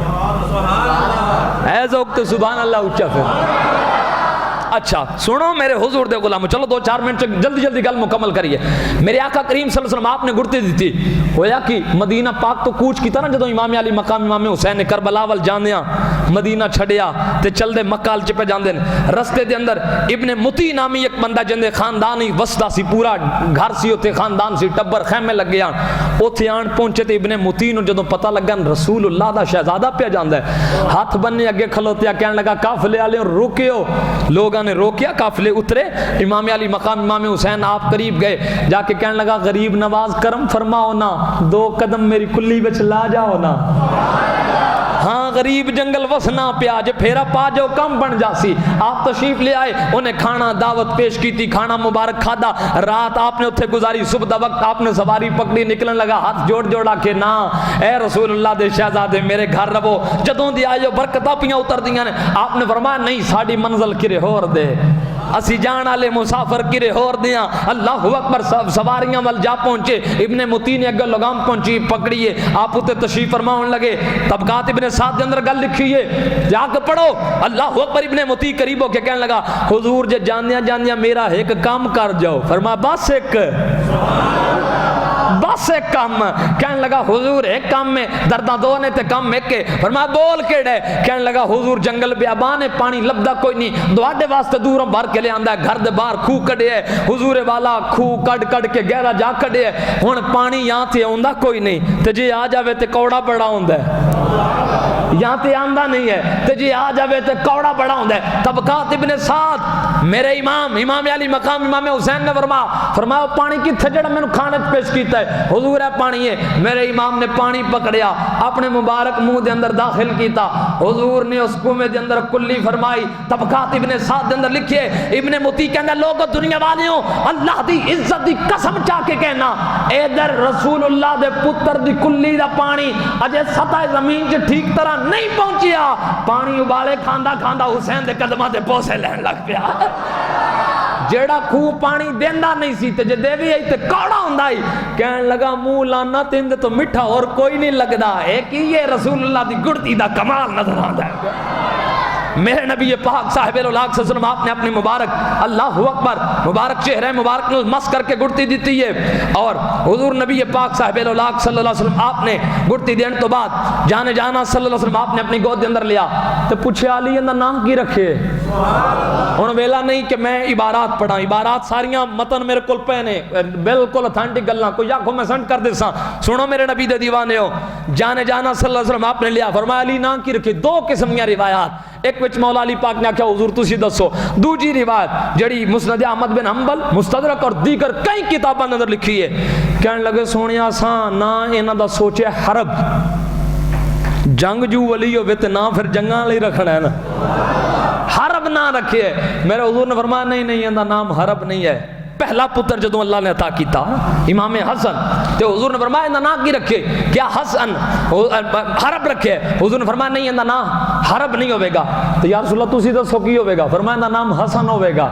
اے ذوق تے سبحان اللہ اونچا پھر۔ اچھا سنو میرے حضور دے غلامو، چلو 2-4 منٹ جلدی جلدی گل مکمل کریے۔ میرے آقا کریم صلی اللہ علیہ وسلم آپ نے گڑتی دیتی ہویا کہ مدینہ پاک تو کوچ کیتا نا، جدو امام علی مقام امام حسین نے کربلا وال جاندیاں مدینہ چھڑیا تے چل دے مکہ ال چپے جاندے رستے دے اندر ابن متی نامی ایک بندہ جندے خاندانی وسدا سی، پورا گھر سی اوتھے، خاندان سی، ٹبر خیمے لگے آن، اوتھے آن پہنچے تے ابن متی نو جدوں پتہ لگا رسول اللہ دا شہزادہ پہ جاندا ہے، ہاتھ بننے اگے کھلوتیا کہنے لگا قافلے والے روکیو۔ لوگاں نے روکیا، قافلے اترے، امام علی مقام امام حسین آپ قریب گئے، جا کے کہنے لگا غریب نواز کرم فرماؤ نا، 2 قدم میری کلی وچ لا جاؤ نا۔ ہاں غریب جنگل وسنا پیا، جے پھیرا پا جو کم بن جاسی۔ آپ تشریف لے آئے، انہیں کھانا دعوت پیش کی تھی، کھانا مبارک کھادا، رات آپ نے اتھے گزاری، صبح دا وقت آپ نے سواری پکڑی، نکلن لگا ہاتھ جوڑ جوڑا کہ نا اے رسول اللہ دے شہزادے میرے گھر رہو، جدوں دی آئے برکتاں پیاں اتر دیاں نے۔ آپ نے فرمایا نہیں، ساڈی منزل کرے ہور دے، اسی جان والے مسافر کرے ہور دیاں۔ اللہ اکبر، سواریاں وال جا پہنچے، ابن متی نے اگر لگام پہنچی پکڑیے، آپ اتنے تشریف فرماؤن لگے۔ طبقات ابن سعد کے اندر گل لکھی ہے، جا کے پڑھو۔ اللہ اکبر، ابن متی قریب ہو کے کہنے لگا حضور جے جاندیاں جاندیاں میرا ایک کام کر جاؤ۔ فرمایا بس ایک کام۔ کہنے لگا حضور ایک کام میں درداں دو نے تے کام ایک کے۔ فرمایا بول کیڑا ہے؟ کہنے لگا حضور جنگل بیابان ہے، پانی لبدا کوئی نہیں، دواڈے واسطے دوروں بھر کے لے آندا ہے، گھر دے باہر کھو کڈے ہے، حضور والا کھو کڈ کے گہرا جا کڈے ہے، ہن پانی یہاں تے آندا کوئی نہیں، تے جے آ جاوے تے کوڑا بڑا ہوندا ہے، یہاں تے آندا نہیں ہے، تے جے آ جاوے تے کوڑا بڑا ہوندا ہے۔ طبقات ابن سعد میرے امام علی مقام امام حسین نے فرمایا پانی کتھے جڑا مینوں کھانے پیش کیتا ہے؟ حضور ہے پانی ہے۔ میرے امام نے پانی پکڑیا، اپنے مبارک منہ دے اندر داخل کیتا، حضور نے اس کنویں دے اندر کلی فرمائی۔ طبقات ابن سعد دے اندر لکھے، ابن متی کہندا لوگو دنیا والیوں اللہ دی عزت دی قسم چا کے کہنا ادھر رسول اللہ دے پتر دی کلی دا پانی اجے سطح زمین چ ٹھیک طرح نہیں پہنچیا، پانی ابالے کھاندا کھاندا حسین دے قدماں تے بوسے لین لگ پیا۔ جیڑا خوہ پانی دیندا نہیں سی تے جے دیوی آئی تے کوڑا ہوندا ہی، کہن لگا منہ لانا تیند تو مٹھا اور کوئی نہیں لگدا، ایک ہی یہ رسول اللہ دی گڑتی دا کمال نظر آندا ہے۔ میرے نبی پاک صاحب الاولاق صلی اللہ علیہ وسلم آپ نے اپنی مبارک اللہ اکبر مبارک چہرہ مبارک مس کر کے گڑتی دیتی ہے، اور حضور نبی پاک صاحب الاولاق صلی اللہ علیہ وسلم آپ نے گڑتی دینے تو بعد جانا صلی اللہ علیہ وسلم آپ نے اپنی گود کے اندر لیا تو پوچھے علی اندر نام کی رکھے؟ ہن ویلا نہیں کہ میں عبارات پڑھا، عبارات ساریاں متن میرے کول پے نے، بالکل اتھینٹک گلاں، کوئی آکھو میں سینڈ کر دیساں۔ سنو میرے نبی دے دیوانے ہو، جانے جانا صلی اللہ علیہ وسلم آپ نے لیا، فرمایا علی نام کی رکھی، دو قسم کی روایات، ایک وچ مولا علی پاک نے آکھیا حضور تسی دسو، دوجی روایت جڑی مسند احمد بن حنبل، مستدرک اور دیگر کئی کتاباں اندر لکھی ہے، کہنے لگے سونیا ساں نہ انہاں دا سوچے حرب جنگ جو ولی ہوئے تے نہ پھر جنگاں لئی رکھنا ہے نا، حرب نہ رکھے۔ میرے حضور نے فرمایا نہیں نہیں انہاں نام حرب نہیں ہے، پہلا پتر جدوں اللہ نے عطا کیتا امام حسن تے حضور نے فرمایا انہاں نام کی رکھے، کیا حسن حرب رکھے؟ حضور نے فرمایا نہیں انہاں نام حرب نہیں ہوئے گا، تو یا رسول اللہ تسی دسو کی ہوئے گا؟ فرمایا انہاں نام حسن ہوئے گا۔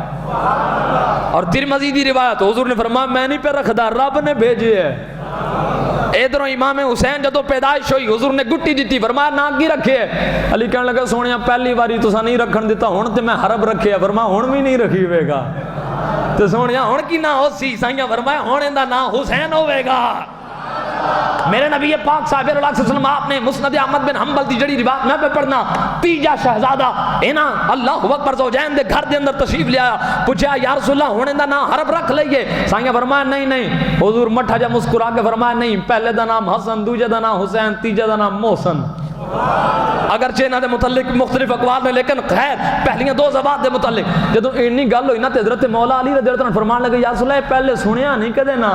اور ترمذی دی روایت حضور نے فرمایا میں نہیں پہ رکھدا، رب نے بھیجے ہے۔ ادھروں امام حسین جدو پیدائش ہوئی حضور نے گٹی دیتی، فرمایا نام کی رکھے؟ علی کہنے لگا سونیا پہلی باری تسا نہیں رکھن دیتا، ہن تے میں حرب رکھے، فرمایا ہن بھی نہیں رکھی ہوئے گا، تو سونیا ہن کی نہ ہو سی سائیاں، فرمایا ہن ایندا نام حسین ہوئے گا۔ میرے نبی پاک صاحب اللہ علیہ وسلم آپ نے مسند احمد بن حنبل دی جڑی روایت میں پہ پڑھنا، تیجا شہزادہ اینا اللہ اکبر زوجین دے گھر دے اندر تشریف لے آیا، پوچھا یا رسول اللہ ہن ایندا نام حرب رکھ لئیے؟ سائیاں فرمایا نہیں نہیں، حضور مٹھا جا مسکرا کے فرمایا نہیں، پہلے دا نام حسن، دوجے دا نام حسین، تیجے دا نام محسن۔ اگرچہ انہاں دے متعلق مختلف اقوال میں، لیکن خیر پہلیاں دو زبان دے متعلق جدوں اتنی گل ہوئی نا تے حضرت مولا علی رضی اللہ عنہ فرمان لگے یا رسول اللہ پہلے سنیا نہیں کدے نا،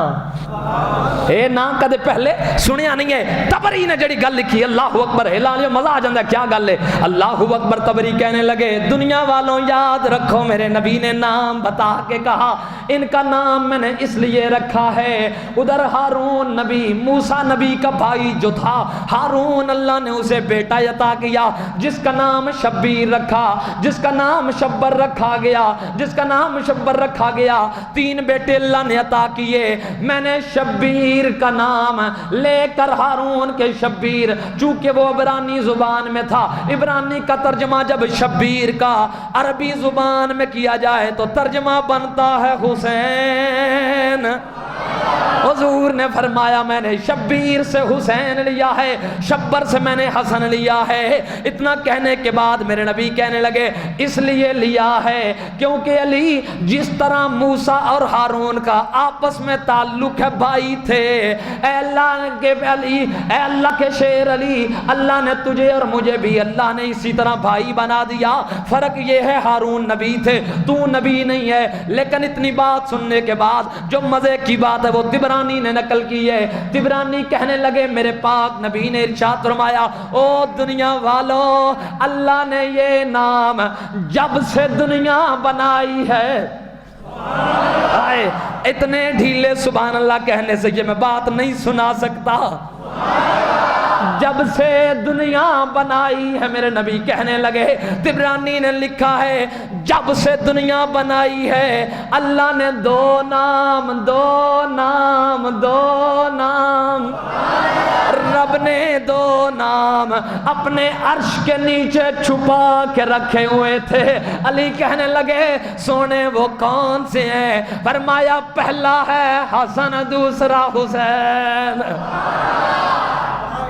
اے نا کدے پہلے سنیا نہیں ہے۔ تبری نے جڑی گل لکھی اللہ اکبر، ہلال مزہ آ جاندا ہے کیا گل ہے، اللہ اکبر۔ تبری کہنے لگے دنیا والوں یاد رکھو میرے نبی نے نام بتا کے کہا ان کا نام میں نے اس لیے رکھا ہے، ادھر ہارون نبی موسیٰ نبی کا بھائی جو تھا ہارون، اللہ نے اسے بیٹا عطا کیا جس کا نام شبیر رکھا، جس کا نام شبر رکھا گیا، جس کا نام شبر رکھا گیا۔ تین بیٹے اللہ نے عطا کیے، میں نے شبیر کا نام لے کر ہارون کے شبیر، چونکہ وہ عبرانی زبان میں تھا، عبرانی کا ترجمہ جب شبیر کا عربی زبان میں کیا جائے تو ترجمہ بنتا ہے حسین۔ حضور نے فرمایا میں نے شبیر سے حسین لیا ہے، شبر سے میں نے حسن لیا ہے۔ اتنا کہنے کے بعد میرے نبی کہنے لگے اس لیے لیا ہے کیونکہ علی جس طرح موسیٰ اور ہارون کا آپس میں تعلق ہے، بھائی تھے، اے اللہ کے علی، اے اللہ کے شیر علی، اللہ نے تجھے اور مجھے بھی اللہ نے اسی طرح بھائی بنا دیا۔ فرق یہ ہے ہارون نبی تھے، تو نبی نہیں ہے۔ لیکن اتنی بات سننے کے بعد جو مزے کی بات ہے وہ طبرانی نے نقل کی ہے۔ طبرانی کہنے لگے میرے پاک نبی نے ارشاد فرمایا او دنیا والو، اللہ نے یہ نام جب سے دنیا بنائی ہے، اتنے ڈھیلے سبحان اللہ کہنے سے یہ میں بات نہیں سنا سکتا، جب سے دنیا بنائی ہے میرے نبی کہنے لگے، طبرانی نے لکھا ہے جب سے دنیا بنائی ہے اللہ نے دو نام رب نے دو نام اپنے عرش کے نیچے چھپا کے رکھے ہوئے تھے۔ علی کہنے لگے سونے وہ کون سے ہیں؟ فرمایا پہلا ہے حسن، دوسرا حسین،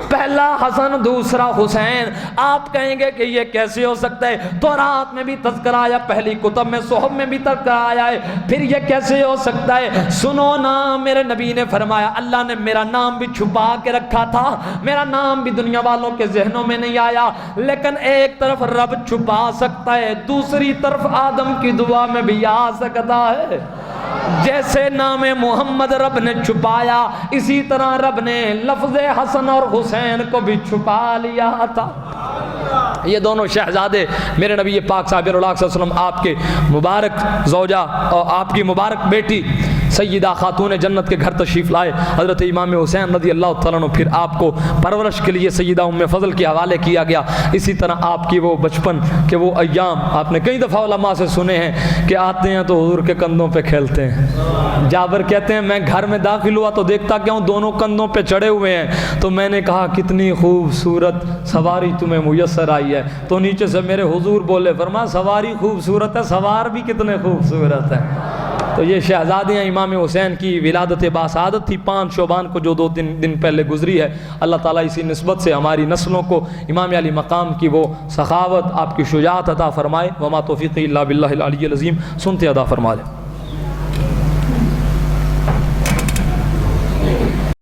پہلا حسن دوسرا حسین۔ آپ کہیں گے کہ یہ کیسے ہو سکتا ہے؟ تورات میں بھی تذکرہ آیا، پہلی کتب میں صحف میں بھی تذکرہ آیا ہے، پھر یہ کیسے ہو سکتا ہے؟ سنو نام میرے نبی نے فرمایا اللہ نے میرا نام بھی چھپا کے رکھا تھا، میرا نام بھی دنیا والوں کے ذہنوں میں نہیں آیا، لیکن ایک طرف رب چھپا سکتا ہے، دوسری طرف آدم کی دعا میں بھی آ سکتا ہے۔ جیسے نام محمد رب نے چھپایا، اسی طرح رب نے لفظ حسن اور حسین کو بھی چھپا لیا تھا۔ یہ دونوں شہزادے میرے نبی پاک صاحب اللہ علیہ وسلم آپ کے مبارک زوجہ اور آپ کی مبارک بیٹی سیدہ خاتون جنت کے گھر تشریف لائے، حضرت امام حسین رضی اللہ تعالیٰ عنہ۔ پھر آپ کو پرورش کے لیے سیدہ ام فضل کے حوالے کیا گیا۔ اسی طرح آپ کی وہ بچپن کے وہ ایام آپ نے کئی دفعہ علماء سے سنے ہیں کہ آتے ہیں تو حضور کے کندھوں پہ کھیلتے ہیں۔ جابر کہتے ہیں میں گھر میں داخل ہوا تو دیکھتا کیوں دونوں کندھوں پہ چڑھے ہوئے ہیں، تو میں نے کہا کتنی خوبصورت سواری تمہیں میسر آئی ہے، تو نیچے سے میرے حضور بولے، فرمایا سواری خوبصورت ہے، سوار بھی کتنے خوبصورت ہے۔ تو یہ شہزادیاں امام حسین کی ولادت باسعادت تھی 5 شعبان کو جو 2 دن پہلے گزری ہے۔ اللہ تعالیٰ اسی نسبت سے ہماری نسلوں کو امام علی مقام کی وہ سخاوت، آپ کی شجاعت عطا فرمائے۔ وما توفیقی الا باللہ العلی العظیم۔ سنتے ادا فرما لیں۔